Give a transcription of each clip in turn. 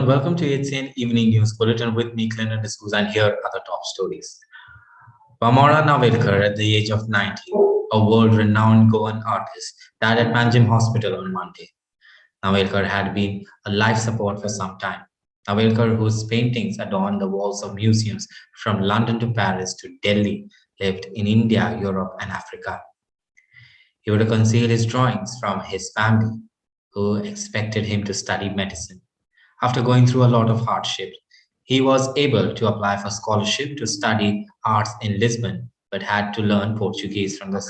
welcome to HCN Evening News Bulletin with me, Clinton D'Souza, and here are the top stories. Vamora Navelkar, at the age of 90, a world-renowned Goan artist, died at Panjim Hospital on Monday. Navelkar had been a life support for some time. Navelkar, whose paintings adorn the walls of museums from London to Paris to Delhi, lived in India, Europe, and Africa. He would conceal his drawings from his family, who expected him to study medicine. After going through a lot of hardship, he was able to apply for scholarship to study arts in Lisbon, but had to learn Portuguese from the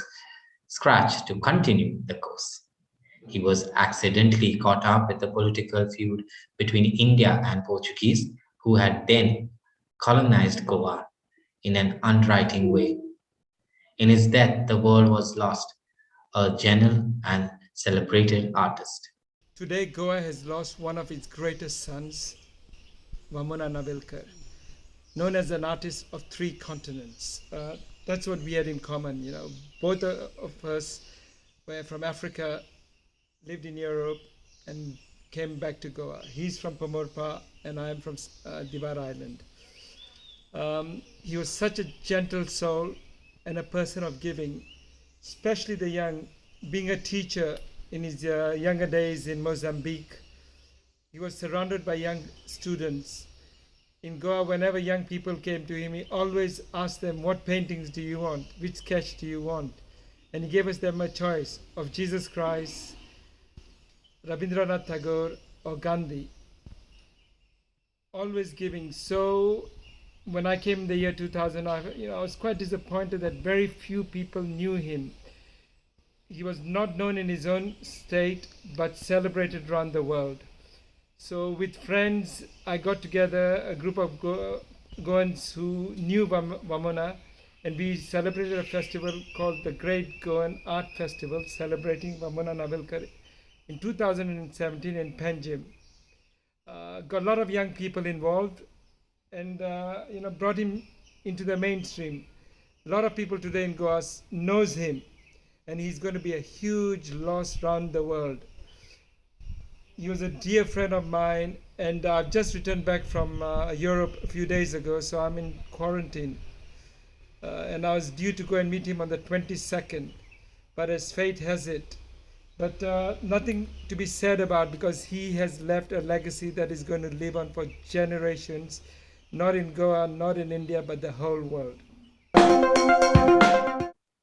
scratch to continue the course. He was accidentally caught up with the political feud between India and Portuguese, who had then colonized Goa in an unwriting way. In his death, the world was lost, a genial and celebrated artist. Today, Goa has lost one of its greatest sons, Vamona Navelkar, known as an artist of three continents. That's what we had in common. Both of us were from Africa, lived in Europe, and came back to Goa. He's from Pomorpa, and I am from Divar Island. He was such a gentle soul and a person of giving, especially the young. Being a teacher in his younger days in Mozambique, he was surrounded by young students. In Goa, whenever young people came to him, he always asked them, what paintings do you want? Which sketch do you want? And he gave us them a choice of Jesus Christ, Rabindranath Tagore, or Gandhi. Always giving. So when I came in the year 2000, I was quite disappointed that very few people knew him. He was not known in his own state, but celebrated around the world. So with friends, I got together a group of Goans who knew Vamona, and we celebrated a festival called the Great Goan Art Festival, celebrating Vamona Navelkar in 2017 in Panjim. Got a lot of young people involved, and brought him into the mainstream. A lot of people today in Goa knows him, and he's going to be a huge loss around the world. He was a dear friend of mine, and I've just returned back from Europe a few days ago, so I'm in quarantine. And I was due to go and meet him on the 22nd, but as fate has it. But nothing to be said about, because he has left a legacy that is going to live on for generations, not in Goa, not in India, but the whole world.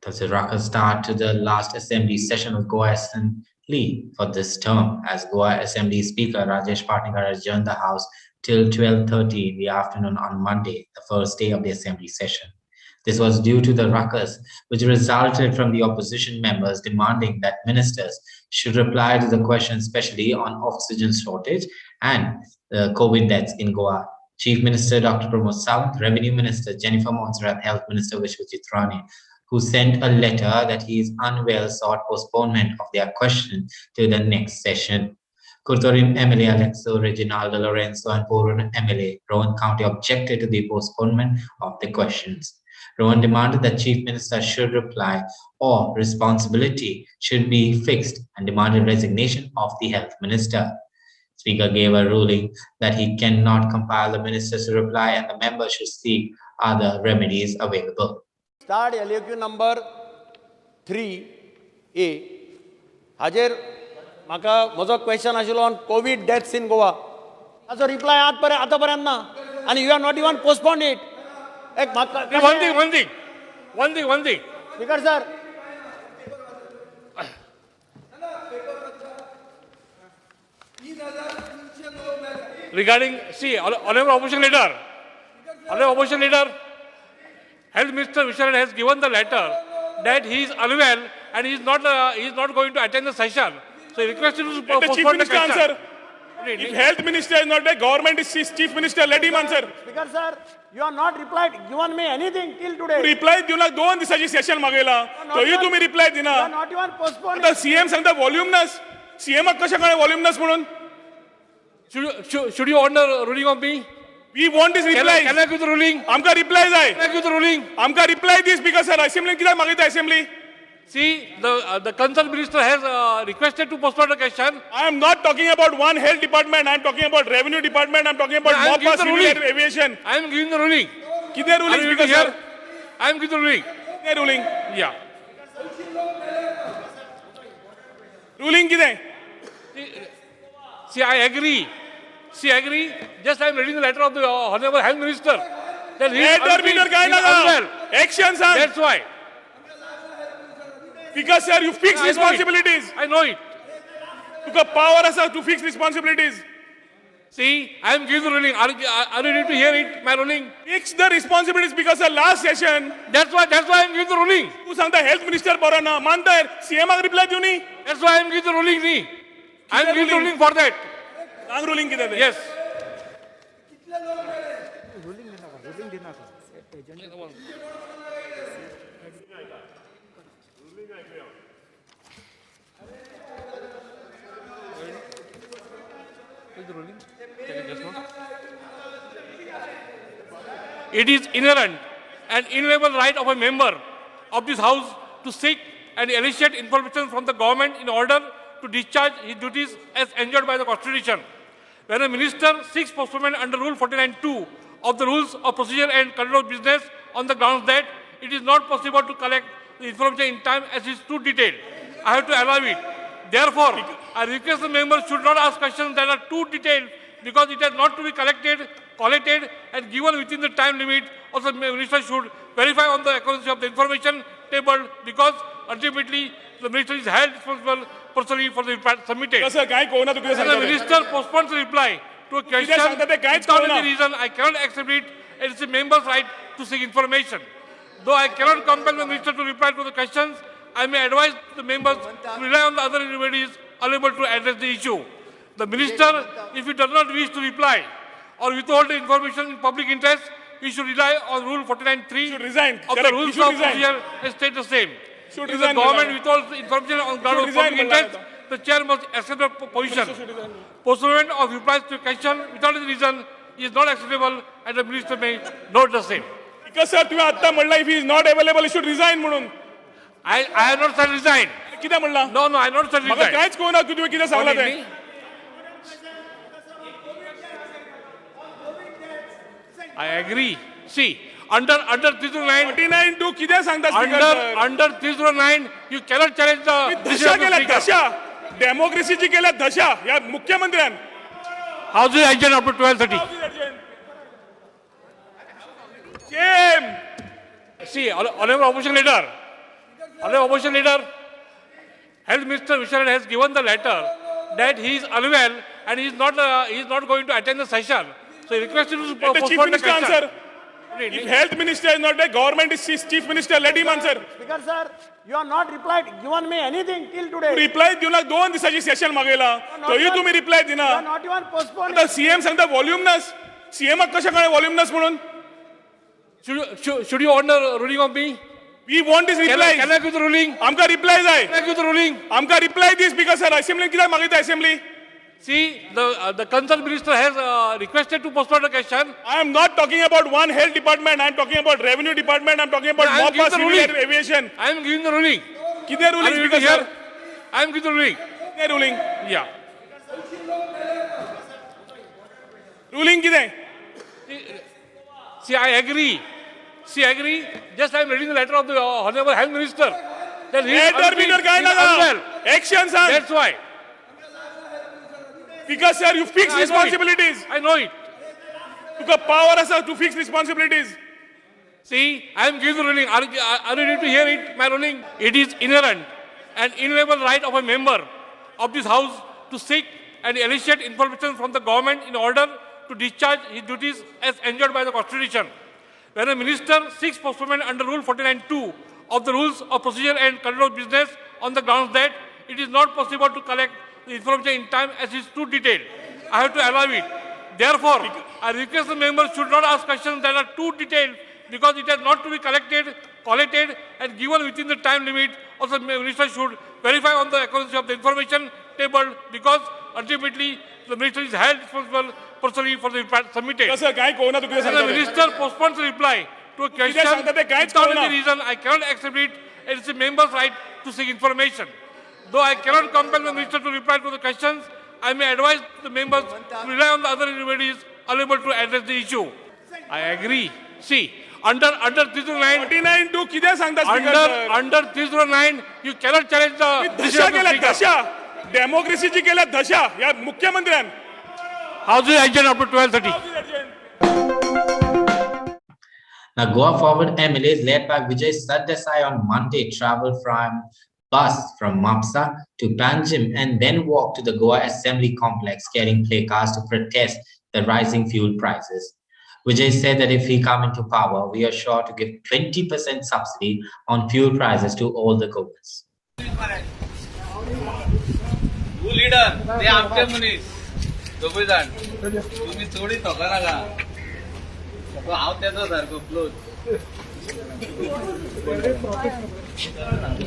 Thus, a rocket start to the last Assembly session of Goa Assembly for this term, as Goa Assembly Speaker Rajesh Patnikar adjourned the House till 12:30 in the afternoon on Monday, the first day of the Assembly session. This was due to the ruckus, which resulted from the opposition members demanding that ministers should reply to the questions, especially on oxygen shortage and the COVID deaths in Goa. Chief Minister Dr. Pramod Sawant, Revenue Minister Jennifer Monserrat, Health Minister Vishwajit Rane, who sent a letter that he is unwell, sought postponement of their question to the next session. Kurtorim MLA Alexo Reginaldo Lorenzo and Porun MLA Rowan County objected to the postponement of the questions. Rowan demanded that Chief Minister should reply or responsibility should be fixed, and demanded resignation of the Health Minister. Speaker gave a ruling that he cannot compel the ministers to reply, and the member should seek other remedies available. Start LAQ number 3A. Hajer, maka mozo question ashilo on COVID deaths in Goa. Also reply ataparyan na, and you have not even postponed it. One thing. Speaker sir. Regarding, honorable opposition leader, Health Minister Vishal has given the letter that he is unwell and he is not going to attend the session. So he requested to Let the Chief Minister answer. If Health Minister is not there, government is Chief Minister, let him answer. Speaker sir, you have not given me anything till today. Reply दिवना दोन दिवसाची session मागेला. तोही तुम्ही reply You दिना. have not even postponed आता it. CM सांगता voluminous. CM कशा कळे voluminous म्हणून? Should you order ruling of me? We want his reply. Can I give the ruling? आमका reply जाय. Can I give the ruling? आमका reply this because sir assembly कित्याक मागिता assembly? See, the concerned minister has requested to postpone the question. I am not talking about one health department. I am talking about revenue department. I am talking about I am MOPA, giving the civil ruling. aviation. I am giving the ruling. कितने Are ruling you speaker here? sir? I am giving the ruling. कितने ruling? Yeah. Ruling कितने? See, I agree. See, I agree. Just I am reading the letter of the Honorable Health Minister. That he is Determiner काय unwell. लागा? Action सांग. That's why. Because sir, you fix I know it. responsibilities. I know it. तुका power असा to fix responsibilities. See, I am giving the ruling. Are you ready to hear it? My ruling. Fix the responsibilities because the last session That's why I am giving the ruling. तू सांगता health minister बरा ना मानता है CM आग reply देऊ नी That's why I am giving the ruling. See. I am giving the ruling? ruling for that. सांग ruling किती ते Yes. It is inherent and inalienable right of a member of this House to seek and elicit information from the government in order to discharge his duties as enjoined by the Constitution. When a minister seeks postponement under Rule 49(2) of the Rules of Procedure and Conduct of Business on the grounds that it is not possible to collect the information in time as is too detailed, I have to allow it. Therefore, I request the members should not ask questions that are too detailed because it has not to be collated and given within the time limit. Also, the minister should verify on the accuracy of the information tabled because ultimately the minister is held responsible personally for the reply submitted. कसं काय कोणा तू किती When the सांगता ते? minister postpones the reply to a question सांगता ते काहीच without कळेना. any reason, I cannot accept it. It is the member's right to seek information. Though I cannot compel the minister to reply to the questions, I may advise the members to rely on the other remedies available to address the issue. The minister, if he does not wish to reply or withhold the information in public interest, he should rely on Rule 49(3) Should resign. of the Correct. He Rules should of resign. Procedure and state the same. Should If the resign, government Malala. withholds the information on ground of Should resign, public Malala. interest, the chair must accept the position. Postponement of replies to a question without any reason is not acceptable and the minister may note the same. because sir तुम्ही आता म्हणला if he is not available he should resign म्हणून I have not said resign. किती म्हणला No, I have not said मला resign. काहीच कोणा तू तुम्ही किती सांगला ते I agree. See, under 309, 49 तू किती सांगता speaker sir? under 309, you cannot challenge the decision दशा of the केल्या speaker. दशा डेमोक्रेसीची केल्या दशा या मुख्यमंत्र्यान House is adjourned up to 12:30. Shame. See, honorable opposition leader, Health Minister Vishal has given the letter that he is unwell and he is not going to attend the session. So he requested to Let the chief postpone the minister question. answer. If health minister is not there, government is chief minister. Let him answer. Speaker sir, you are not replied, given me anything till today. Reply देऊ ना 2 दिवसाची session मागेला तरी तुम्ही reply You दिना are not even postponed. आता CM सांगता व्हॉल्युमनस CM कशा कळे व्हॉल्युमनस म्हणून Should you order ruling of me? We want this Can reply I give the ruling? आमका रिप्लाय जाय Can I give the ruling? आमका reply the speaker sir assembly किती मागिता assembly See, the concerned minister has requested to postpone the question. I am not talking about one health department. I am talking about revenue department. I am talking about I am MOPA, giving the civil ruling. aviation. I am giving the ruling. कितने Are ruling you speaker here? sir? I am giving the ruling. कितने ruling? Yeah. Ruling कितने? See, I agree. Just I am reading the letter of the Honorable Health Minister. That he is Determiner काय unwell. लागा? Action सांग. That's why. Because sir, you fix I know it. responsibilities. I know it. तुका power असा to fix responsibilities. See, I am giving the ruling. Are you ready to hear it? My ruling. It is inherent and inalienable right of a member of this House to seek and elicit information from the government in order to discharge his duties as enjoined by the Constitution. When a minister seeks postponement under Rule 49(2) of the Rules of Procedure and Conduct of Business on the grounds that it is not possible to collect the information in time as is too detailed, I have to allow it. Therefore, I request the members should not ask questions that are too detailed because it has not to be collated and given within the time limit. Also, the minister should verify on the accuracy of the information tabled because ultimately the minister is held responsible personally for the reply submitted. कसं काय कोणा तू किती When the सांगता ते? minister postpones the reply to a question सांगता ते काहीच without कळेना. any reason, I cannot accept it. and it's a member's right to seek information. Though I cannot compel the minister to reply to the questions, I may advise the members to rely on the other remedies unable to address the issue. I agree. See, under 309, 49 to किती सांगता speaker under 309, you cannot challenge the decision दशा of the केल्या speaker. दशा डेमोक्रेसीची केल्या दशा या मुख्यमंत्र्यान How's the agenda up to 12:30? Now, Goa Forward MLAs led by Vijay Sardesai on Monday traveled from bus from Mapsa to Panjim and then walked to the Goa Assembly Complex carrying placards to protest the rising fuel prices. Vijay said that if he comes into power, we are sure to give 20% subsidy on fuel prices to all the Goans. Leader ते आमचे मनीस दोघे जाण तुम्ही चोडी थोका नाका हांव तेचो सारको close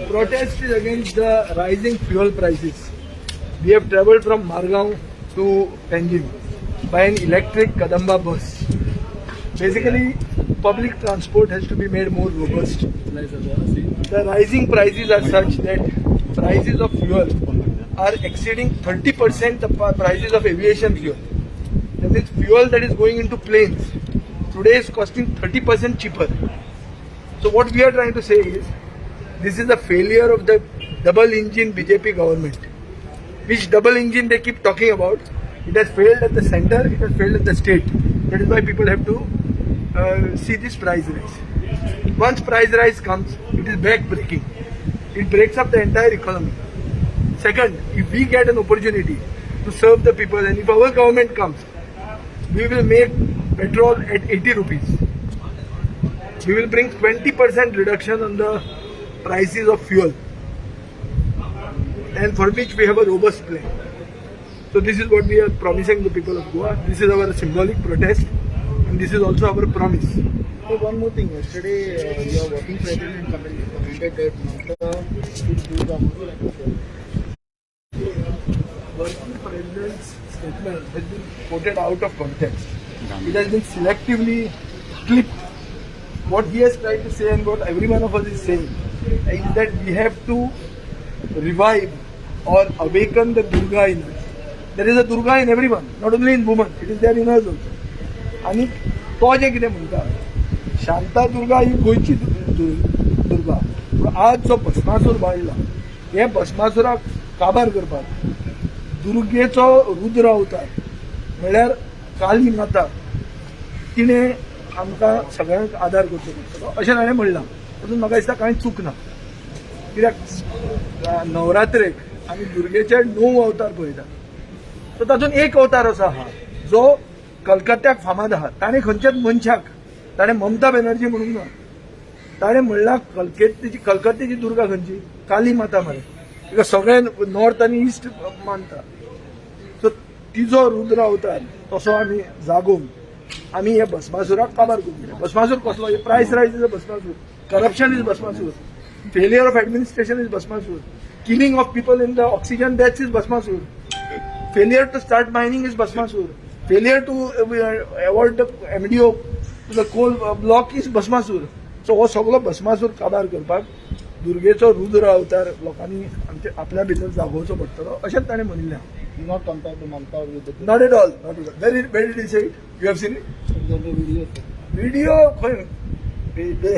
Protest is against the rising fuel prices. We have travelled from Margaon to Panjim by an electric Kadamba bus. Basically, public transport has to be made more robust. The rising prices are such that prices of fuel are exceeding 30% the prices of aviation fuel. That means fuel that is going into planes today is costing 30% cheaper. So what we are trying to say is, this is a failure of the double engine BJP government. Which double engine they keep talking about? It has failed at the center, it has failed at the state. That is why people have to see this price rise. Once price rise comes, it is back-breaking. It breaks up the entire economy. Second, if we get an opportunity to serve the people and if our government comes, we will make petrol at 80 rupees. We will bring 20% reduction on the prices of fuel, and for which we have a robust plan. So this is what we are promising the people of Goa. This is our symbolic protest and this is also our promise. So one more thing, yesterday your working president commented that Mamata should do the Working president's statement has been quoted out of context. It has been selectively clipped. What he has tried to say and what every one of us is saying is that we have to revive or awaken the Durga in us. There is a Durga in everyone, not only in women, it is there in us also. आणि तो जे कितें म्हणटा शांता दुर्गा ही गोंयची दुर्गा पूण आज जो भस्मासूर बाळला हे भस्मासुराक काबार करपाक दुर्गेचो रुद्र अवतार म्हळ्यार काली माता तिणे आमकां सगळ्यांक आदार करचो पडटलो अशें ताणें म्हणलां. तातूंत म्हाका दिसता कांय चूक ना. कित्याक नवरात्रेक आमी दुर्गेचे 9 अवतार पळयता. सो तातूंत एक अवतार असो आहा जो कलकत्त्याक फामाद आहा. ताणें खंयच्याच मनशाक ताणें ममता बॅनर्जी म्हणूंक ना. ताणें म्हणलां कलकत्त्याची दुर्गा खंयची काली माता मरे. तिका सगळे नॉर्थ आनी इस्ट मानता. सो तिजो रुद्र अवतार तसो आमी जागोवन आमी हे भस्मासुराक काबार करूंक. भस्मासूर कसलो? हे प्रायस रायज is Bhasmasur. Corruption is Bhasmasur. Failure of administration is Bhasmasur. Killing of people in the oxygen deaths is Bhasmasur. Failure to start mining is Bhasmasur. Failure to award the MDO to the coal block is Bhasmasur. So हो सगळो भस्मासूर काबार करपाक दुर्गेचो रुद्र अवतार लोकांनी आपल्या भितर जागोवचो पडटलो अशेंच ताणें म्हणिल्लें. not compared to Mamata with the Not at all. Not at all. Where did he say it? You have seen it? Video खंय?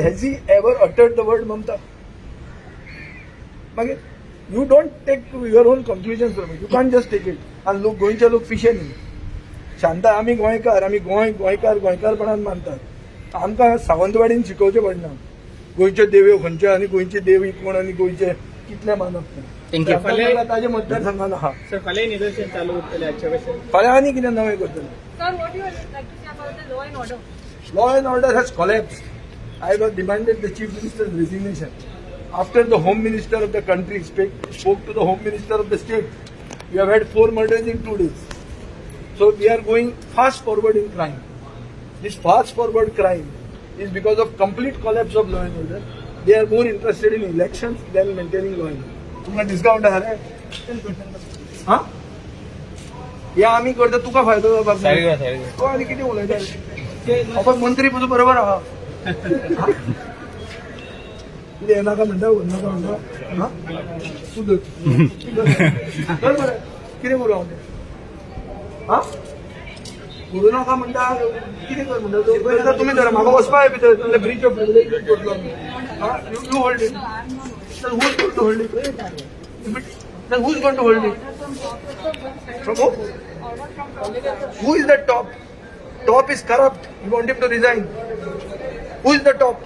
Has he ever uttered the word Mamata? मागीर you don't take your own conclusions from it. You can't just take it. And लोक गोंयचे लोक पिशे न्ही. शांता आमी गोंयकार, आमी गोंयकारपणान मानतात. आमकां सावंतवाडीन शिकोवचें पडना गोंयच्यो देवयो खंयच्यो आनी गोंयचे देव कोण आनी गोंयचे कितले मानप ते. ताजे मतदारसंघान आहा. फाल्यां निदर्शन चालू उरतलें आजच्या वेळेस. फाल्यां आनी कितें नवें करतले. Sir, what do you like to say about the law and order? Law and order has collapsed. I have demanded the Chief Minister's resignation. After the Home Minister of the country spoke to the Home Minister of the state, we have had 4 murders in 2 days. So we are going fast forward in crime. This fast forward crime is because of complete collapse of law and order. They are more interested in elections than maintaining law and order. तुमकां discount आहा रे? हां? हे आमी करता तुका फायदो जावपाक जाय. तो आनी कितें उलयता रे? आपण मंत्री पसून बरोबर आहा. कितें हें नाका म्हणटा नाका म्हणटा हां तूं धर बरें कितें करूं हांव तें हां करूं नाका म्हणटा कितें कर म्हणटा तूं तुमी धर म्हाका वचपा भितर ब्रीच ऑफ प्रिविलेज करतलो हां you hold it then who's going to hold it then who's going to hold it from who is the top is corrupt you want him to resign who is the top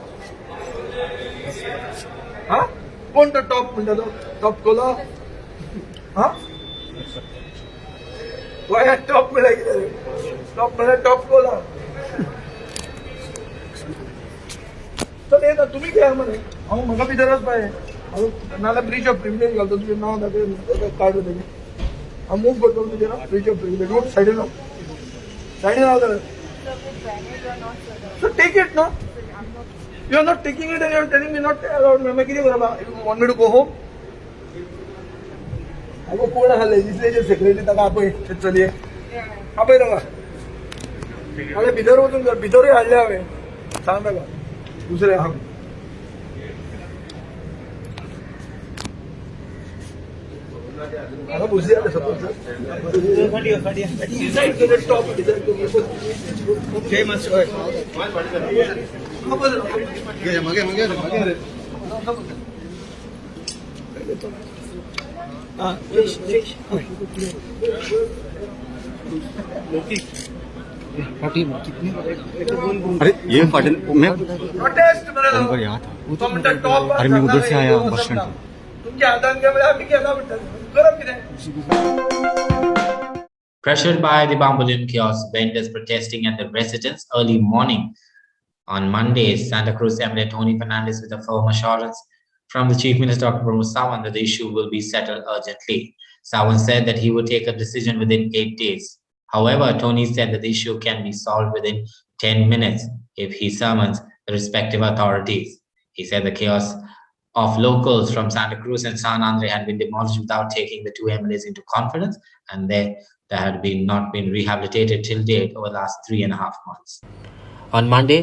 huh कोण तो top म्हणटा तो top Cola huh why top me like top मला top Cola तर हे ना तुम्ही घ्या म्हणे हांव म्हाका भितरच पाय नाल्यार ब्रीच ऑफ प्रिविलेज घालता तुजें नांव दाखय कार्ड तेजें हांव मूव करतलो तुजें ना ब्रीच ऑफ प्रिविलेज नोट सायडीन राव so take it no you are not taking it and you are telling me not allowed मागीर कितें करपा you want me to go home आगो कोण आहा लेजिस्लेचर सेक्रेटरी ताका आपय चलये आपय ताका नाल्यार भितर वचून कर भितरूय हाडले हांवें सांग ताका दुसरें हांव आगो बुजी जाता सपोज डिसाइड कर टॉप डिसाइड कर जय मास्टर मागे अरे ये फाटल मैं प्रोटेस्ट अरे मैं उधर से आया बस स्टैंड तुमच्या हातान काय म्हणजे आम्ही केला म्हणतात करप कितें Pressured by the Bambolim kiosk vendors protesting at the residence early morning on Monday, Santa Cruz MLA Tony Fernandez with a firm assurance from the Chief Minister Dr. Pramod Sawant that the issue will be settled urgently. Sawant said that he would take a decision within 8 days. However, Tony said that the issue can be solved within 10 minutes if he summons the respective authorities. He said the chaos of locals from Santa Cruz and San Andre had been demolished without taking the two MLAs into confidence, and they had not been rehabilitated till date over the last 3.5 months. On Monday,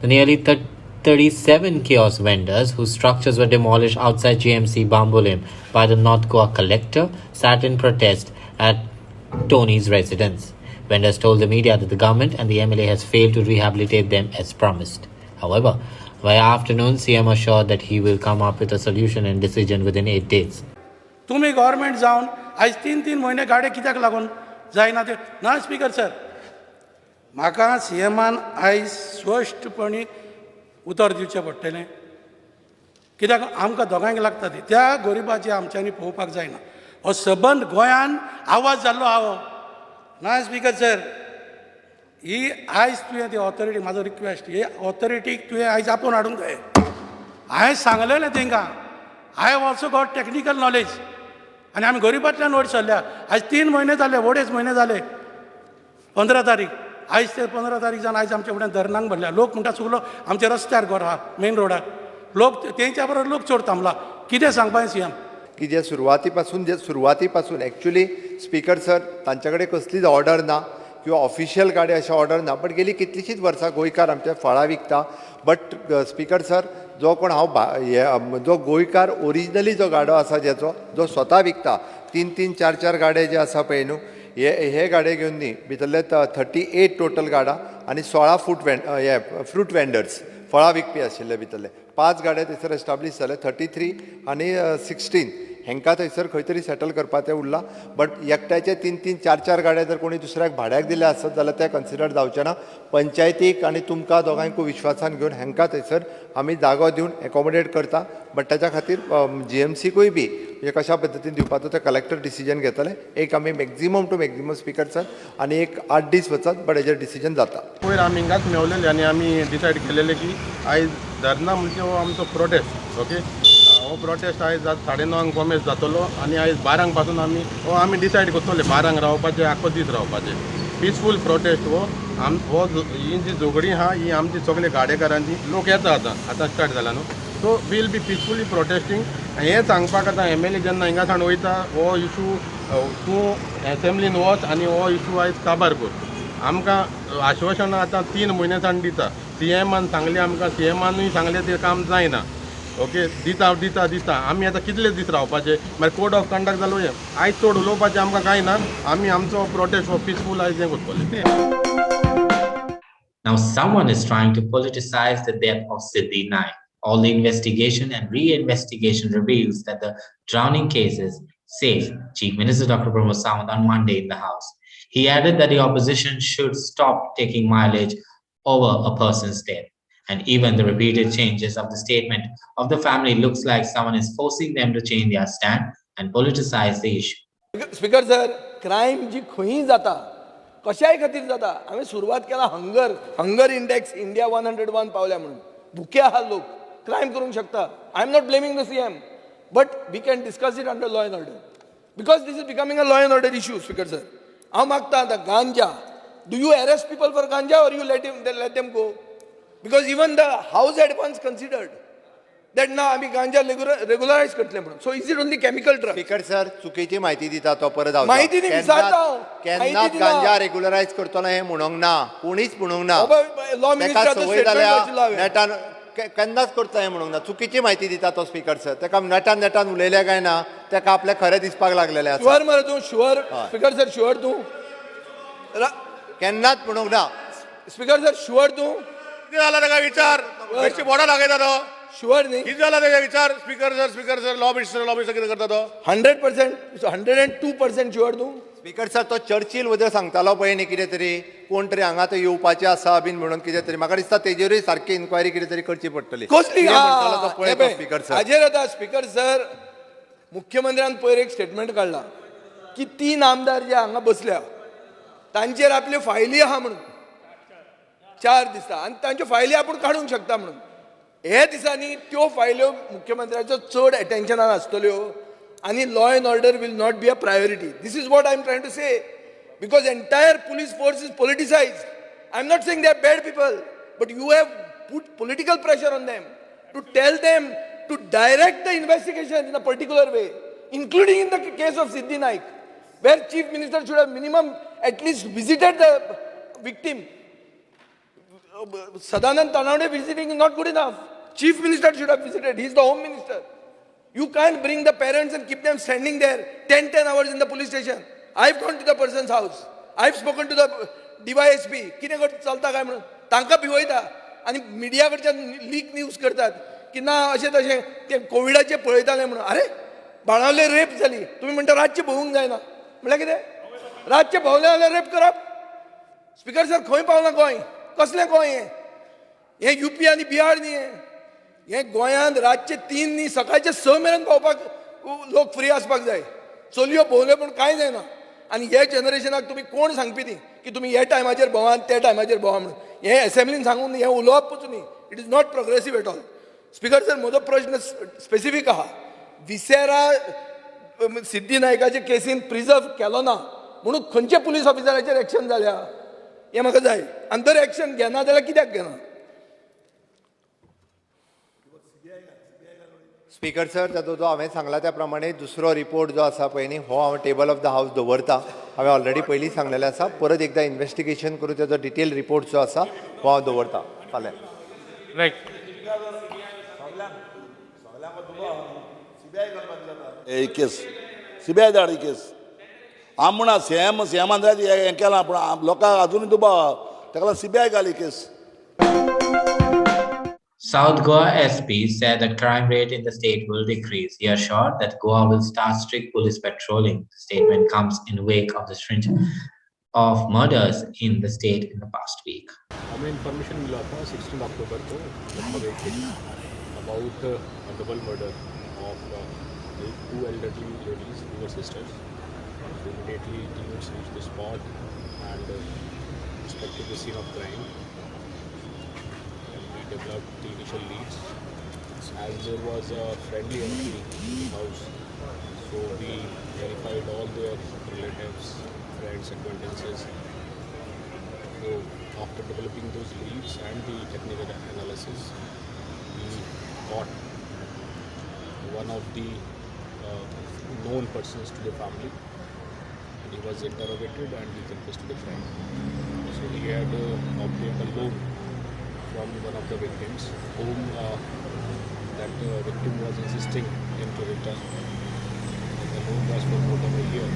the nearly 37 kiosk vendors whose structures were demolished outside GMC Bambolim by the North Goa collector sat in protest at Tony's residence. Vendors told the media that the government and the MLA has failed to rehabilitate them as promised. However, by afternoon, CM assured that he will come up with a solution and decision within 8 days. तुम्ही government जावन आज 3 महिने गाडे कित्याक लागून जायना ते ना speaker sir म्हाका सीएमान आयज स्पश्टपणी उतर दिवचें पडटलें कित्याक आमकां दोगांयक लागता ती त्या गरिबाची आमच्यांनी पळोवपाक जायना हो सबंद गोंयान आवाज जाल्लो आहो ना स्पीकर सर ही आयज तुवें ती ऑथॉरिटी म्हाजो रिक्वेस्ट ही ऑथॉरिटीक तुवें आयज आपोवन हाडूंक जाय हांवें सांगलेलें तेंकां I have also got technical knowledge आनी आमी गरिबांतल्यान वयर सरल्या आयज 3 महिने जाले वडेच महिने जाले 15 तारीख आयज ते 15 तारीख जावन आयज आमच्या फुड्यान धरणांक भरल्या लोक म्हणटा चुकलो आमच्या रस्त्यार घर आहा मेन रोडार लोक तेंच्या बरोबर लोक चोर थांबला कितें सांगपाचें सीएम की जे सुरवाती पासून एक्चुअली स्पीकर सर तांचे कडेन कसलीच ऑर्डर ना किंवा ऑफिशियल गाडी अशें ऑर्डर ना बट गेली कितलीशींच वर्सां गोंयकार आमचे फळां विकता बट स्पीकर सर जो कोण जो गोंयकार ओरिजिनली जो गाडो आसा जेचो जो स्वता विकता 3-3, 4-4 गाडे जे आसा पळय न्हू हे गाडे घेवन न्ही भितरले 38 टोटल गाडा आनी 16 फ्रूट वेंडर्स फळां विकपी आशिल्ले भितरले 5 गाडे थंयसर एस्टाब्लीश जाले 33 आनी 16 हेंकां थंयसर खंय तरी सेटल करपा तें उरलां बट एकट्याचे 3-3, 4-4 गाडे जर कोणी दुसऱ्याक भाड्याक दिले आसत जाल्यार तें कन्सिडर जावचें ना पंचायतीक आनी तुमकां दोगांयकूय विश्वासान घेवन हेंकां थंयसर आमी जागो दिवन एकोमोडेट करता बट त्याच्या खातीर जीएमसीकूय बी म्हणजे कशा पद्दतीन दिवपाचो ते कलेक्टर डिसिजन घेतले एक आमी maximum to maximum speaker sir आनी एक 8 दीस वचत बट हेजेर डिसिजन जाता पयर आमी हिंगाच मेवलेले आनी आमी डिसायड केलेले की आयज धरना म्हणजे हो आमचो प्रोटेस्ट ओके हो प्रोटेस्ट आयज 9:30 कॉमेस जातलो आनी आयज 12 पासून आमी डिसायड करतले 12 रावपाचें आख्खो दीस रावपाचें पिसफूल प्रोटेस्ट ही जी झगडी आहा ही आमची सगळे गाडेकारांची लोक येता आतां स्टार्ट जाला न्हू सो वील बी पिसफुली प्रोटेस्टींग हें सांगपाक आतां MLA जेन्ना हिंगासान वयता हो इशू तूं एसेंब्लीन वच आनी हो इशू आयज काबार कर आमकां आश्वासनां आतां 3 म्हयने सान दिता सीएमान सांगलें आमकां सीएमानूय सांगलें तें काम जायना ओके दिता दिता दिता आमी आतां कितले दीस रावपाचे मागीर कोड ऑफ कंडक्ट जालो हें आयज चड उलोवपाचें आमकां कांय ना आमी आमचो प्रोटेस्ट हो पीसफूल आयज हें करतले. Now, someone is trying to politicize the death of Siddhi Naik. All the investigation and re-investigation reveals that the drowning case is safe, Chief Minister Dr. Pramod Sawant on Monday in the House. He added that the opposition should stop taking mileage over a person's death. And even the repeated changes of the statement of the family looks like someone is forcing them to change their stand and politicize the issue. Speaker sir, crime जी खंयी जाता कशाय खातीर जाता. हांवें सुरवात केला hunger index India 101 पावल्या म्हणून. भुके आहा लोक, क्रायम करूंक शकता. I am not blaming the CM, but we can discuss it under law and order because this is becoming a law and order issue. Speaker sir, हांव मागता आतां ganja, do you arrest people for ganja or you let them go? Because even the house had once considered that now आम्ही गांजा regularise करतले म्हणून. So is it only chemical drug? Speaker sir, चुकीची माहिती दिता तो परत हांव माहिती दी विचारता. केन्नाच गांजा रेग्युलराइज करतलो हें म्हणूंक ना, कोणीच म्हणूंक ना. लॉ मिनिस्टराचो संवय जाल्या स्टेटमेंट नेटान केन्नाच करता हें म्हणूंक ना. चुकीची म्हायती दिता तो स्पीकर सर. ताका नेटान उलयलें काय ना, ताका आपलें खरें दिसपाक लागलेलें आसा. शुअर मरे तूं, शुअर स्पीकर सर, शुअर तूं केन्नाच म्हणूंक ना. स्पीकर सर, शुअर तूं कितें जाला ताका विचार, बेश्टी बोर्डां दाखयता तो. शुअर न्ही? कितें जाला ताका विचार. स्पीकर सर लॉ मिनिस्टर कितें करता तो. 100%, 102% शुअर तूं. स्पीकर सर, तो चर्चिल वयल्यान सांगतालो पळय न्ही कितें तरी, कोण तरी हांगा तो येवपाचें आसा बीन म्हणून कितें तरी. म्हाका दिसता तेजेरूय सारकी इन्क्वायरी कितें तरी करची पडटली. कसली स्पीकर सर? हाजेर आतां स्पीकर सर, मुख्यमंत्र्यान पयर एक स्टेटमेंट काडला की 3 आमदार जे हांगा बसल्या तांचेर आपल्यो फायली आहा म्हणून 4 दिसा आनी तांच्यो फायली आपूण काडूंक शकता म्हणून. हे दिसांनी त्यो फायल्यो मुख्यमंत्र्याचो चड अटेन्शनान आसतल्यो आनी law and order will not be a priority. This is what I am trying to say. Because entire police force is politicised. I am not saying they are bad people, but you have put political pressure on them to tell them to direct the investigation in a particular way, including in the case of Siddhi Naik, where Chief Minister should have minimum at least visited the victim. Sadanand Tanawade visiting is not good enough. Chief Minister should have visited. He is the Home Minister. You can't bring the parents and keep them standing there 10 hours in the police station. I've gone to the person's house. I've spoken to the DYSP. कितें चलता काय म्हणून तांकां भिवयता आनी media कडच्यान leak news करतात की ना अशें तशें ते कोविडाचें पळयताले म्हणून. अरे बाणावले रेप जाली, तुम्ही म्हणटा रातचे भोवूंक जायना म्हळ्यार कितें? रातचे भोवले जाल्यार रेप करप? स्पीकर सर, खंय पावना गोंय? कसलें गोंय हें? UP आनी बिहार न्ही हें गोंयांत रातचे 3 न्ही सकाळचे 6 मेरेन पावपाक लोक फ्री आसपाक जाय. चलयो भोवल्यो पूण कांय जायना. आनी हे जनरेशनाक तुमी कोण सांगपी ती की तुमी हे टायमाचेर भोवा आनी त्या टायमाचेर भोवा म्हणून? हें एसेंब्लीन सांगून हें उलोवपूच न्ही. It is not progressive at all. Speaker sir, म्हजो प्रश्न स्पेसिफीक आहा. विसेरा सिद्धी नायकाचे केसीन प्रिजर्व केलो ना म्हणून खंयचे पुलीस ऑफिसराचेर एक्शन जाल्या हें म्हाका जाय. आनी जर एक्शन घेना जाल्यार कित्याक घेना? स्पीकर सर, तातूंत जो हांवें सांगला त्या प्रमाणे दुसरो रिपोर्ट जो आसा पळय न्ही, हो हांव टेबल ऑफ द हावस दवरता. हांवें ऑलरेडी पयलीं सांगलेलें आसा. परत एकदां इन्व्हेस्टिगेशन करून तेजो डिटेल रिपोर्ट जो आसा हो हांव दवरता फाल्यां. रायट. केस CBI धाड ही केस. हांव म्हणा सीएमान जाय हें केलां पूण लोकांक अजूनय दुबाव ताका लागून CBI घाल ही case. South Goa SP said the crime rate in the state will decrease. He assured that Goa will start strict police patrolling. The statement comes in wake of the string of murders in the state in the past week. हमें information मिला था 16 अक्टूबर को लगभग 1 बजे about a double murder of 2 elderly ladies who were sisters. Immediately teams reached the spot and inspected the scene of crime. And we developed the initial leads as there was a friendly entry in the house. So we verified all their relatives, friends, acquaintances. So after developing those leads and the technical analysis, we caught one of the known persons to the family, and he was interrogated and he confessed to the crime. So he had obtained a loan from one of the victims whom that the victim was insisting him to return. And the loan was for more than a year.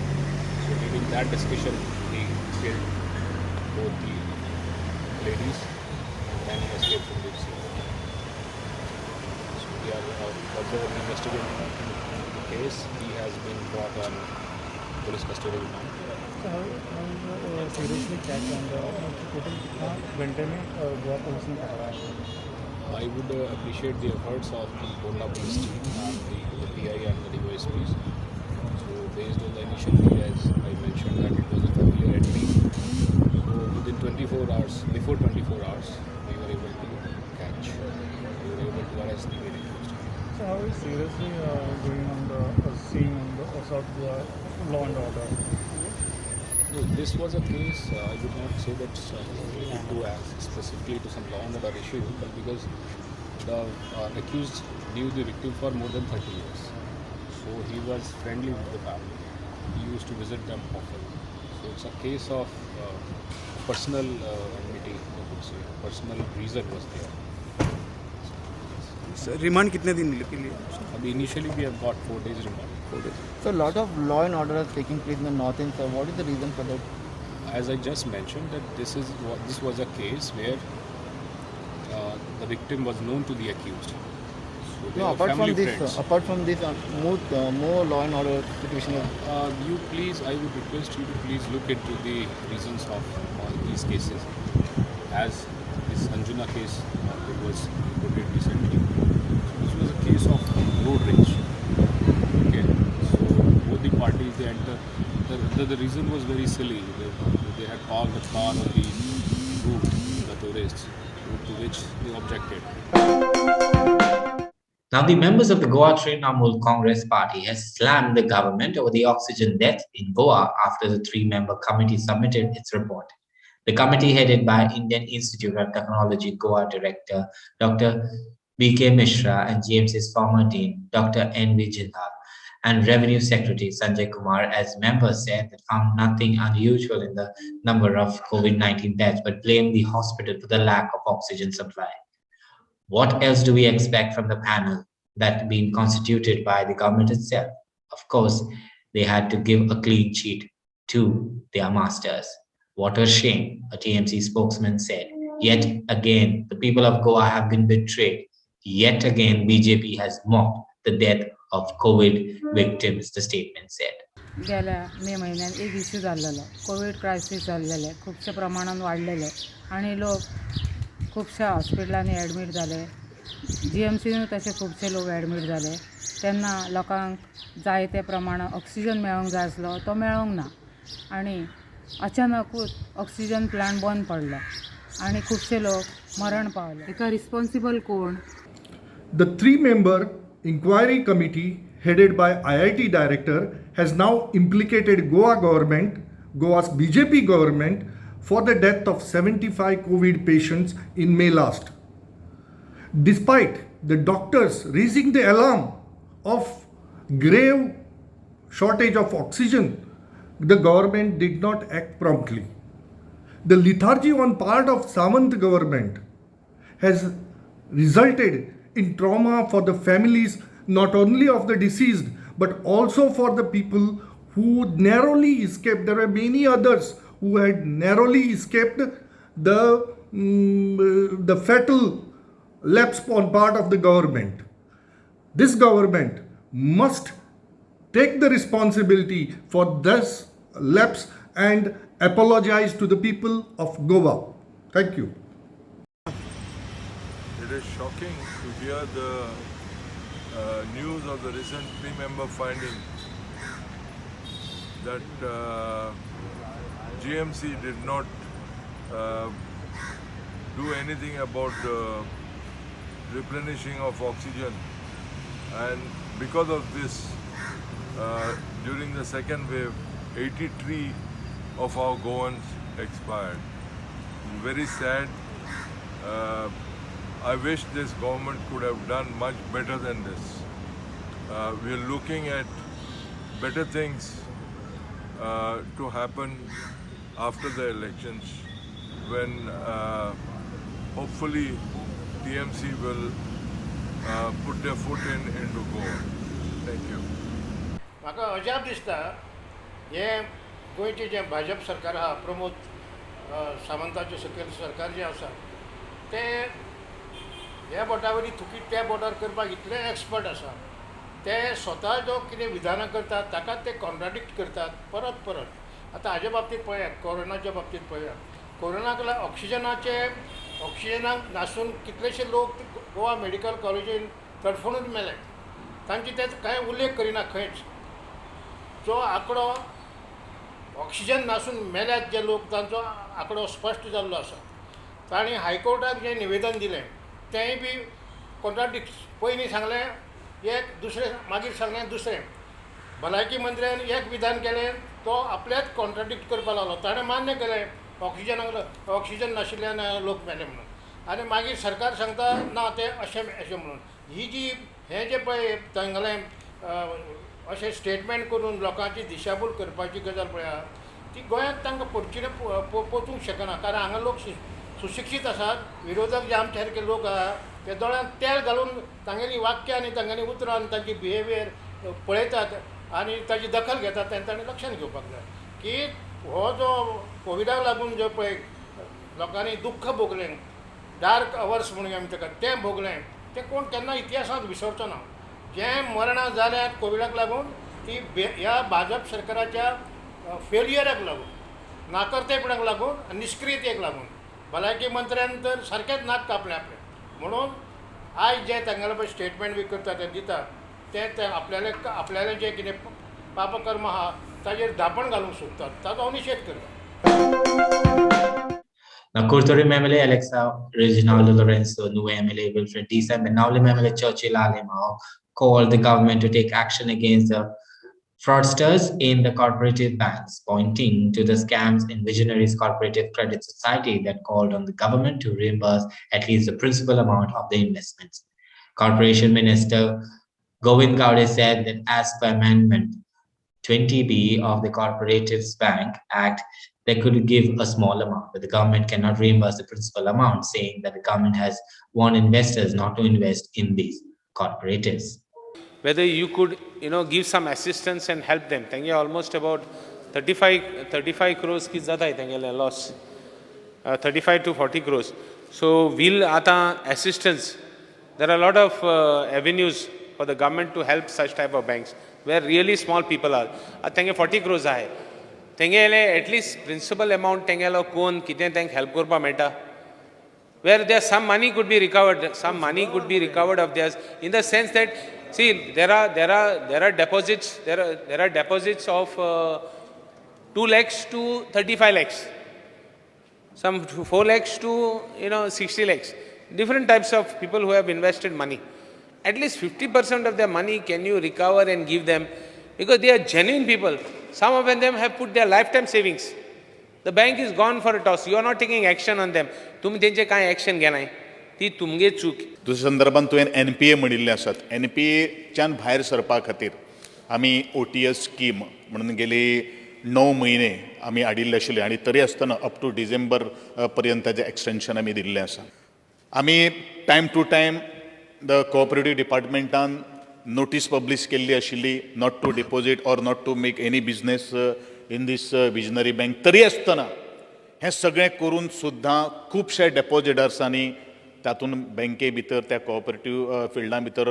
So during that discussion, he killed both the ladies and then he escaped from the scene. So we are also investigating the case. He has been brought on police custody remand. Seriously क्या total कितना घंटे में Goa police ने पकड़ा है? I would appreciate the efforts of the Kondla police team and the PI and the DYSPs. So based on the initial lead, as I mentioned, that it was a familiar enemy. So within 24 hours, before 24 hours, we were able to catch. We were able to arrest the main accused. So how is seriously going on the scene on the assault the law and order? No, this was a case, I would not say that related to specifically to some law and order issue, but because the accused knew the victim for more than 30 years. So he was friendly with the family. He used to visit them often. So it's a case of personal enmity, I would say. Personal reason was there. Remand कितने दिन के लिए? Initially we have got 4 days remand. 4 days. So a lot of law and order is taking place in the north and south. What is the reason for that? As I just mentioned, that this was a case where the victim was known to the accused. So they No, were apart family from friends. this, more law and order situation. You please, I would request you to please look into the reasons of these cases. As this Anjuna case, it was reported recently. This was a case of road rage. Okay, so both the parties they entered. The reason was very silly. They had parked the car on the route, the tourists, to which they objected. Now, the members of the Goa Trinamool Congress Party has slammed the government over the oxygen death in Goa after the 3-member committee submitted its report. The committee, headed by Indian Institute of Technology Goa Director Dr. B.K. Mishra and GMC's former Dean Dr. N.V. Jindal and Revenue Secretary Sanjay Kumar as members said that found nothing unusual in the number of COVID-19 deaths but blamed the hospital for the lack of oxygen supply. What else do we expect from the panel that been constituted by the government itself? Of course, they had to give a clean sheet to their masters. What a shame, a TMC spokesman said. Yet again, the people of Goa have been betrayed. Yet again, BJP has mocked the death of COVID victims, the statement said. गेल्या मे महिन्यात एक issue झालेलो, Covid crisis जाल्लेले, खूपशे प्रमाणात वाढलेले आणि लोक खूपशा हॉस्पिटलांनी admit झाले. GMCनूय तसे खूपशे लोक ॲडमीट झाले. त्यांना लोकांक जाय ते प्रमाणात ऑक्सिजन मेळोंक जाय आसलो, तो मेळोंक ना आणि अचानकूच ऑक्सिजन प्लांट बंद पडलो आणि खूपशे लोक मरण पावले. एका रिस्पॉन्सिबल कोण? The 3-member inquiry committee headed by IIT director has now implicated Goa government, Goa's BJP government, for the death of 75 COVID patients in May last. Despite the doctors raising the alarm of grave shortage of oxygen, the government did not act promptly. The lethargy on part of Samant government has resulted in trauma for the families not only of the deceased but also for the people who narrowly escaped. There were many others who had narrowly escaped the fatal lapse on part of the government. This government must take the responsibility for this lapse and apologize to the people of Goa. Thank you. It is shocking to hear the news of the recent 3-member finding that GMC did not do anything about replenishing of oxygen, and because of this during the second wave 83 of our Goans expired. Very sad. I wish this government could have done much better than this. We are looking at better things to happen after the elections, when hopefully TMC will put their foot into Goa. Thank you. म्हाका अजाप दिसता हे गोंयचें जें भाजप सरकार आहा प्रमोद सावंताचें सकयल सरकार जें आसा तें ह्या बोटा वयली थुकी त्या बोटार करपाक इतले एक्सपर्ट आसा ते स्वता जो कितें विधानां करतात ताकाच ते कॉन्ट्राडिक्ट करतात परत परत. आतां हाजे बाबतींत पळयात, कोरोनाच्या बाबतींत पळयात, कोरोनाक ऑक्सिजनाक नासून कितलेशे लोक गोवा मेडिकल कॉलेजीन तडफडून मेले. तांची ते कांय उल्लेख करिना खंयच. जो आंकडो ऑक्सिजन नासून मेल्यात जे लोक तांचो आंकडो स्पश्ट जाल्लो आसा. तांणी हायकोर्टाक जें निवेदन दिलें तेंय बी कॉन्ट्राडिक्ट. पयलीं सांगलें एक, दुसरें मागीर सांगलें दुसरें. भलायकी मंत्र्यान एक विधान केलें तो आपल्याच कॉन्ट्राडिक्ट करपाक लागलो. ताणें मान्य केलें ऑक्सिजन नाशिल्ल्यान लोक मेले म्हणून, आनी मागीर सरकार सांगता ना तें अशें म्हणून. ही जी हें जें पळय तांगलें अशें स्टेटमेंट करून लोकांची दिशाभूल करपाची गजाल पळया ती गोंयांत तांकां पोचूंक शकना. कारण हांगा लोक सुशिक्षीत आसात. विरोधक जे आमचे सारके लोक आहा ते दोळ्यांत तेल घालून तांगेली वाक्यां आनी तांगेली उतरां आनी तांची बिहेवियर पळयतात आनी ताची दखल घेतात. तेन्ना ताणें लक्षांत घेवपाक जाय की हो जो कोविडाक लागून जो पळय लोकांनी दुख्ख भोगलें, डार्क अवर्स म्हणून आमी ताका तें भोगलें, तें कोण केन्ना इतिहासांत विसरचो ना. जें मरणां जाल्यात कोविडाक लागून ती ह्या भाजप सरकाराच्या फेल्युअराक लागून, नाकर्तेपणाक लागून, निश्क्रियतेक लागून. भलायकी मंत्र्यान तर सारकेंच नाक कापलें आपलें. म्हणून आयज जे तांगेले पळय स्टेटमेंट बी करता ते दिता ते आपल्यालें जें कितें पापकर्म आहा ताजेर धापण घालूंक सोदतात. ताचो निशेध करतात. Now, Kurtorim MLA Alexa Reginaldo Lorenzo, new MLA Wilfred Deesa, and Nauli MLA Churchill Alemao called the government to take action against the fraudsters in the cooperative banks, pointing to the scams in Visionaries Cooperative Credit Society that called on the government to reimburse at least the principal amount of the investments. Corporation Minister Govind Gowde said that as per Amendment 20B of the Cooperatives Bank Act, they could give a small amount, but the government cannot reimburse the principal amount, saying that the government has warned investors not to invest in these cooperatives. Whether you could, give some assistance and help them. Thank you. Almost about 35 crores ki zada hai. Thank you. Loss 35 to 40 crores. So will ata assistance. There are a lot of avenues for the government to help such type of banks where really small people are. Thank you. 40 crores hai. तेंगेले at least principal amount तेंगेलो कोण कितें तांकां help करपा मेळटा. Where there some money could be recovered of theirs, in the sense that see there are deposits of 2 lakhs to 35 lakhs, some 4 lakhs to 60 lakhs. Different types of people who have invested money. At least 50% of their money can you recover and give them, because they are genuine people. Some of them have put their lifetime savings. The bank is gone for a toss. You are not taking action on them. तुम तेंचे कांय action घेनाय ती तुमगे चूक. दुसऱ्या संदर्भात तुवें NPA म्हणिल्ले आसात. NPAच्यान भायर सरपा खातीर आमी OTS स्कीम म्हणून गेली 9 म्हयने आमी हाडिल्ले आशिल्ले आनी तरी आसतना अप टू डिसेंबर पर्यंतचे एक्सटेंशन आमी दिल्लें आसा. आमी time to time the cooperative डिपार्टमेंटान नोटीस पब्लीश केल्ली आशिल्ली not to deposit or not to make any business in this visionary bank. तरी आसतना हें सगळें करून सुद्दां खुबशे डेपॉझिटर्सांनी तातूंत बँके भितर त्या कोऑपरेटीव फिल्डा भितर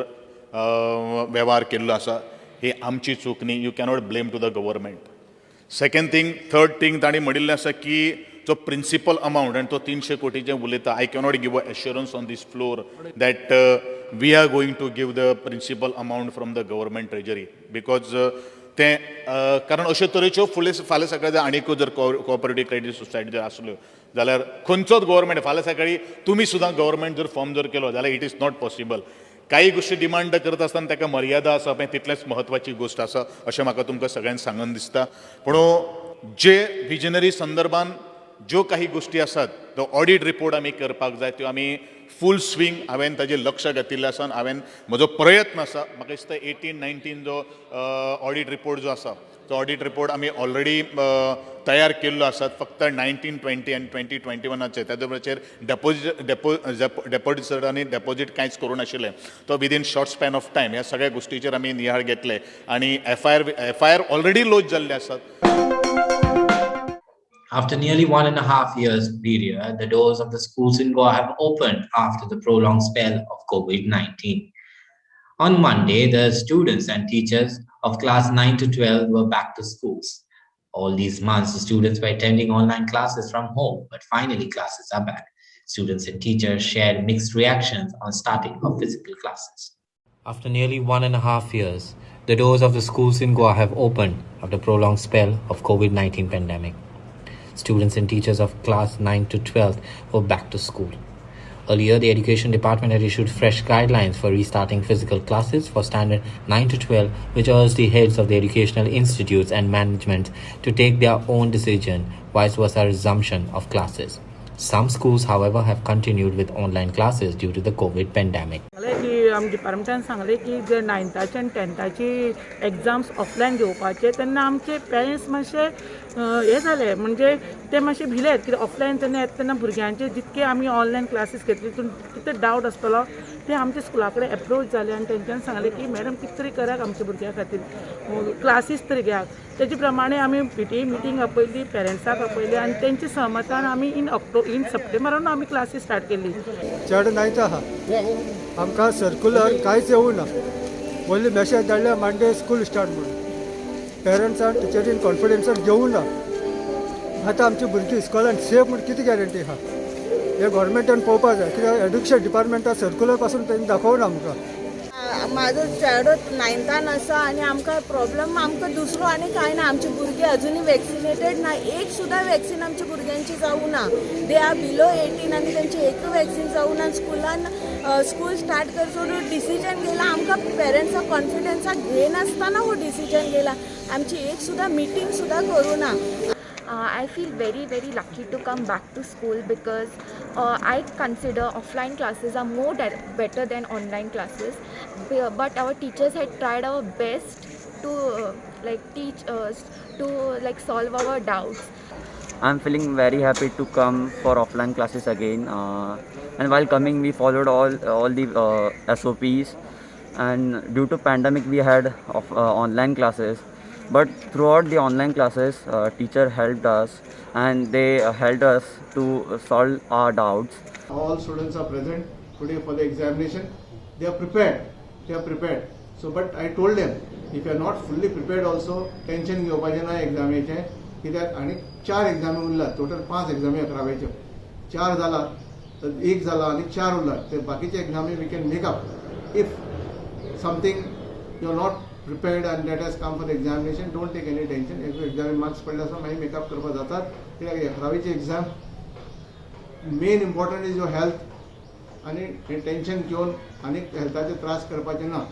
वेव्हार केल्लो आसा. ही आमची चूक न्ही. You cannot blame to the government. Second thing, third thing तांणी म्हणिल्लें आसा की जो प्रिंसिपल अमाउंट आनी तो 300 कोटीचें उलयता. I cannot give a assurance on this floor that we are going to give the principal amount from the government treasury. Because तें कारण अशे तरेच्यो फाल्यां सकाळी आनीकूय जर कोऑपरेटीव क्रेडीट सोसायटी जर आसल्यो जाल्यार खंयचोच गव्हर्मेंट फाल्यां सकाळी तुमी सुद्दां गव्हर्मेंट जर फॉर्म जर केलो जाल्यार इट इज नॉट पॉसिबल. काही गोश्टी डिमांड करता आसतना ताका मर्यादा आसा पळय तितलेंच म्हत्वाची गोश्ट आसा अशें म्हाका तुमकां सगळ्यांक सांगून दिसता. पूण जे विजनरी संदर्भान ज्यो काही गोश्टी आसात तो ऑडिट रिपोर्ट आमी करपाक जाय त्यो आमी फूल स्विंग हांवें ताजेर लक्ष घातिल्लें आसा. हांवें म्हजो प्रयत्न आसा. म्हाका दिसता 18-19 जो ऑडिट रिपोर्ट जो आसा तो ऑडिट रिपोर्ट आमी ऑलरेडी तयार केल्लो आसात. फक्त 19-20 आनी 20-21 त्या बरोबरचेर डेपॉझिट आनी डेपॉझिट कांयच करूं नाशिल्लें. तो within short span of time ह्या सगळ्या गोश्टीचेर आमी नियाळ घेतले आनी FIR ऑलरेडी लॉन्च जाल्ले आसात. After nearly 1.5 years period, the doors of the schools in Goa have opened after the prolonged spell of COVID-19. On Monday, the students and teachers of class 9 to 12 were back to schools. All these months, the students were attending online classes from home, but finally classes are back. Students and teachers shared mixed reactions on starting of physical classes. After nearly 1.5 years, the doors of the schools in Goa have opened after a prolonged spell of COVID-19 pandemic. Students and teachers of class 9 to 12 were back to school. Earlier, the Education Department had issued fresh guidelines for restarting physical classes for standard 9 to 12, which urged the heads of the educational institutes and management to take their own decision vice versa resumption of classes. Some schools, however, have continued with online classes due to the COVID pandemic. डिपार्टमेंटान सांगले की जे 9th आनी 10th exams offline घेवपाचे तेन्ना आमचे parents मातशे हे जाले म्हणजे ते मातशे भिलेत कित्याक ऑफलायन तेन्ना येता तेन्ना भुरग्यांचे जितके आमी ऑनलायन क्लासीस घेतली तितून कितें डावट आसतलो ते आमचे स्कुला कडेन एप्रोच जाले आनी तेंच्यांनी सांगले की मॅडम कितें तरी करात आमच्या भुरग्यां खातीर क्लासीस तरी घेयात. तेजे प्रमाणे आमी PTA मिटींग आपयली, पेरेंट्साक आपयली आनी तेंचे सहमतान आमी इन सप्टेंबरान आमी क्लासीस स्टार्ट केल्ली. चेडो 9th आहा आमकां सर्क्युलर कांयच येवूं ना. पयलीं मॅसेज धाडल्या मंडे स्कूल स्टार्ट म्हणून पेरंट्सान टिचरीन कॉन्फिडन्सान घेवूं ना. आतां आमची भुरगीं इस्कॉलान सेफ म्हूण कितें गॅरंटी आहा हे गव्हर्मेंटान पळोवपाक जाय कित्याक एड्युकेशन डिपार्टमेंटा सर्क्युलर पासून तेणी दाखोवना आमकां. म्हाजो चेडो 9th आसा आनी आमकां प्रॉब्लम आमकां दुसरो आनी कांय ना. आमची भुरगीं अजुनूय वॅक्सिनेटेड ना. एक सुद्दां वॅक्सिन आमच्या भुरग्यांची जावूं ना. दे आर बिलो 18 आनी तेंची एक वॅक्सिन जावूं ना. स्कुलान स्कूल स्टार्ट करचो डिसिजन घेयला आमकां पेरंट्साक कॉन्फिडन्साक घेयनासतना हो डिसिजन घेयला. आमची एक सुद्दां मिटींग सुद्दां करूं ना. I feel very lucky to come back to school because I consider offline classes are better than online classes, but our teachers had tried our best to teach us to solve our doubts. I'm feeling very happy to come for offline classes again, and while coming we followed all the SOPs, and due to pandemic we had online classes. But throughout the online classes, teacher helped us and they helped us to solve our doubts. All students are present today for the examination. They are prepared. So, but I told them, if you are not fully prepared also, tension घेवपाचें ना एग्जामीचें कित्याक आनी 4 examinee उरलात. Total 5 examinee 11वेच्यो 4 जाला तर 1 जाला आनी 4 उरलात. ते बाकीचे एग्जामी we can make up. If something you are not prepared and that has come for the examination, don't take any tension. If exam marks पडले आसा मागीर मेकअप करपाक जातात. कित्याक 11वीची exam main important is your health आनी हे tension घेवन आनी हेल्थाचे त्रास करपाचे ना.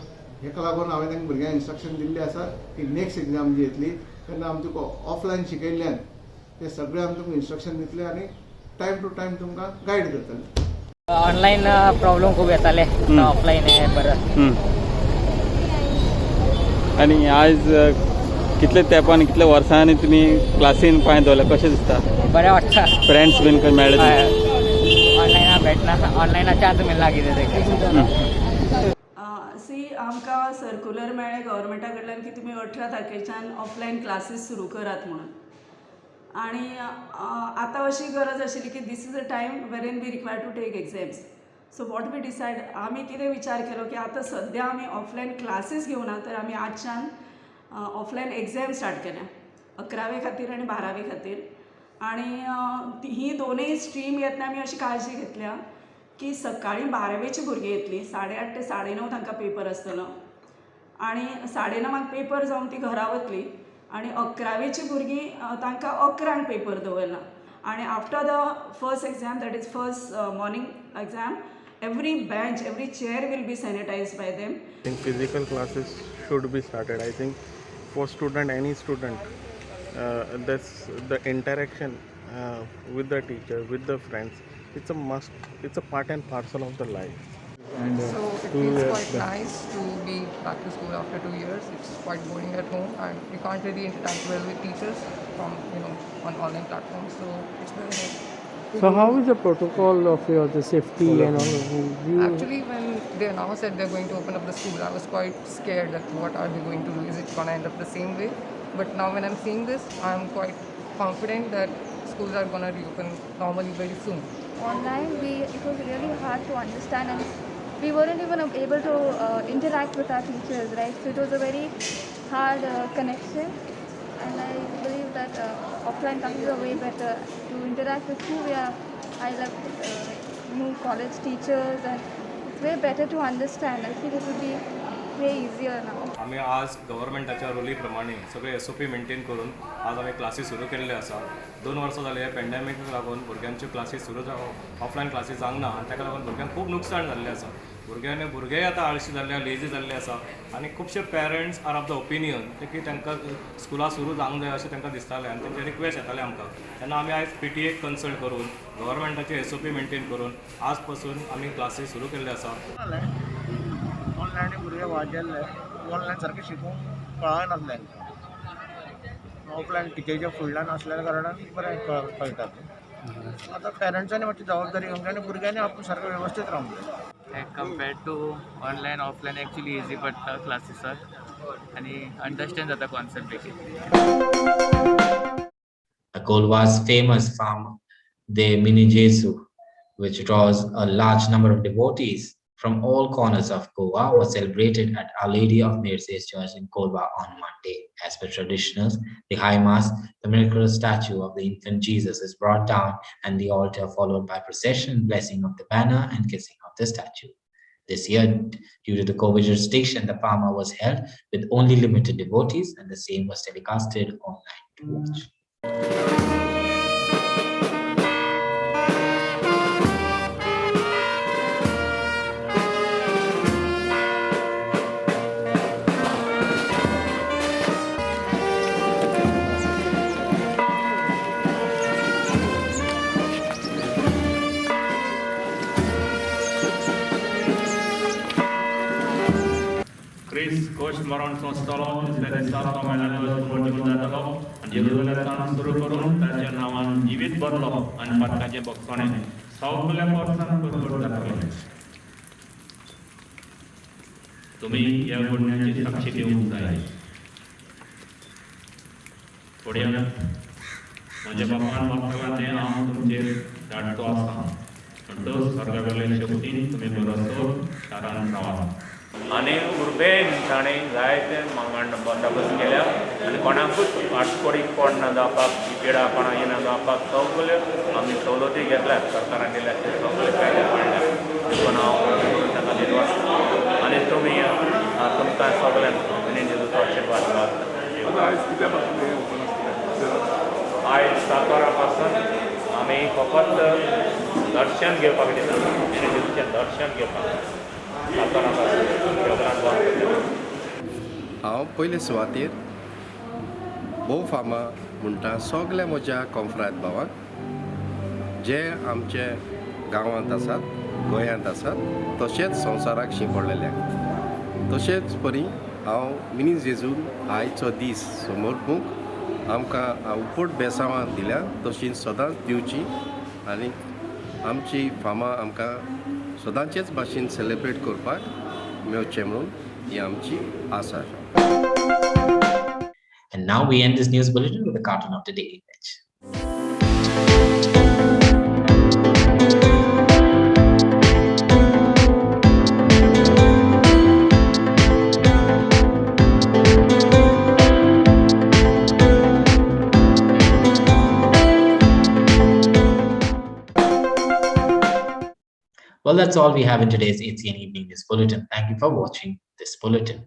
हेका लागून हांवें तांकां भुरग्यांक इन्स्ट्रक्शन दिल्ली आसा की नेक्स्ट एग्जाम जी येतली तेन्ना आमी तुका ऑफलायन शिकयल्ल्यान ते सगळे आमी तुमकां इन्स्ट्रक्शन दितले आनी टायम टू टायम तुमकां गायड करतले. ऑनलायन प्रॉब्लेम खूब येताले ऑफलायन हे बरें. आणि आज कितले तेंपान कितले वर्सांनी तुमी क्लासीन पांय दवरले कशें दिसता? बरें वाटता. फ्रेंड्स बीन खंय मेळ्ळे? ऑनलायन भेटना ऑनलायन चान्स मेळना कितें सी आमकां सर्क्युलर मेळ्ळें गव्हर्मेंटा कडल्यान की तुमी 18 तारखेच्यान ऑफलायन क्लासीस सुरू करात म्हणून. आणि आतां अशी गरज आशिल्ली की this is a time wherein we require to take exams. So what we decide आम्ही कितें विचार केलो की आता सध्या आम्ही ऑफलायन क्लासीस घेवना तर आम्ही आजच्यान ऑफलायन एग्जाम स्टार्ट केल्या 11वे खातीर आनी 12वे खातीर. आणि ही दोनूय स्ट्रीम येतना आमी अशी काळजी घेतल्या की सकाळी 12वेची भुरगीं येतली 8:30 ते 9:30 तांकां पेपर आसतलो आणि 9:30 पेपर जावन ती घरा वतली आणि 11वेची भुरगीं तांकां 11:00 पेपर दवरला. आणि after the first exam that is first morning exam every bench, every chair will be sanitized by them. I think physical classes should be started. I think for student, any student, that's the interaction with the teacher, with the friends. It's a must. It's a part and parcel of the life. And So it 2 feels years quite back. nice to be back to school after 2 years. It's quite boring at home, and we can't really interact well with teachers from on online platforms. So it's very nice. So how is the protocol of the safety and all? Do you, Actually, when they announced that they're going to open up the school, I was quite scared that what are they going to do? Is it going to end up the same way? But now when I'm seeing this, I'm quite confident that schools are going to reopen normally very soon. Online, it was really hard to understand, and we weren't even able to interact with our teachers, right? So it was a very hard connection, and I believe that offline classes are way better to interact with who we are. I love new college teachers, and it's way better to understand. I feel it would be way easier now. आम्ही आज गव्हर्मेंटाच्या रुली प्रमाणे सगळे SOP maintain करून आज आम्ही classes सुरू केल्ले आसा. 2 वर्सां जाली पॅन्डेमिकाक लागून भुरग्यांच्यो क्लासीस सुरू ऑफलायन क्लासीस जावंक ना आनी ताका लागून भुरग्यांक खूब नुकसाण जाल्लें आसा. भुरगेय आतां आळशी जाल्ले लेजी जाल्ले आसा आनी खुबशे parents are of the opinion की तांकां स्कुलां सुरू जावंक जाय अशें तांकां दिसतालें आनी तांचे रिक्वेस्ट येताले आमकां. तेन्ना आमी आयज PTA कन्सल्ट करून गव्हर्मेंटाचे SOP मेंटेन करून आज पासून आमी क्लासीस सुरू केल्ले आसा. ऑनलायन भुरगे वाजेल्ले ऑनलायन सारकें शिकूंक कळनासलें. ऑफलायन टिचरीच्या फुडल्यान आसल्या कारणान बरें कळटा. आतां पेरंट्सांनी मातशी जबाबदारी घेवंक जाय आनी भुरग्यांनी आपूण सारको वेवस्थीत रावंक जाय. Compared to online, offline actually easy पडटा क्लासीसाक आनी अंडरस्टँड जाता कॉन्सेप्ट बेगीन. Kolwa's famous farm, the Mini Jesu, which draws a large number of devotees from all corners of Goa, was celebrated at Our Lady of Mercy's Church in Kolwa on Monday. As per traditionals, the High Mass, the miraculous statue of the infant Jesus is brought down and the altar followed by procession, blessing of the banner and kissing of the statue. This year, due to the COVID restriction, the Parma was held with only limited devotees and the same was telecasted online to watch. Chris Coach Maron Stolon dari Sabah Melalui Project Datalo Jerusalem सुरू करून त्याच्या नावान जीवित बदलो आणि पाटकाचे बक्षणे सगळ्या person बरोबर दाखवले. तुम्ही या गुन्ह्याची साक्षी देऊन जाय. पुढे माझ्या बापान वापरले हांव तुमचेर धाडतो आसा. म्हणटच स्वर्गावेले शक्तीन तुम्ही बरोसो शारान रावा. आनी उर्बेन ताणें जायते मांगण बंदोबस्त केल्या आनी कोणाकूच आडकोडीक कोण ना जावपाक पिडा कोणा येना जावपाक सगल्यो आमी सवलती घेतल्यात सरकारान दिल्या ते सगळे कायदे पाळल्यात. देखून हांव ताका दिनवास आनी तुमी तुमकां सगळ्यांक मिनी जेजूचो आशिर्वाद मागता. आयज 7 वरां पासून आमी फकत दर्शन घेवपाक दिता. मिनी जेजूचें दर्शन घेवपाक हांव पयले सुवातेर भोव फार्मा म्हणटा सगल्या म्हज्या कॉन्फ्रांत भावांक जे आमचे गांवांत आसात, गोंयांत आसात, तशेंच संवसाराक शिंपडलेल्यांक. तशेंच परी हांव मिनी जेजून आयचो दीस समोरपूंक आमकां उपट बेसांवां दिल्या तशीं सदांच दिवची आनी आमची फार्मां आमकां सदांचेच भाशेन सेलिब्रेट करपाक मेळचें म्हणून ही आमची आसा. And now we end this news bulletin with a cartoon of the day image. Well, that's all we have in today's ACN Evening News Bulletin. Thank you for watching this bulletin.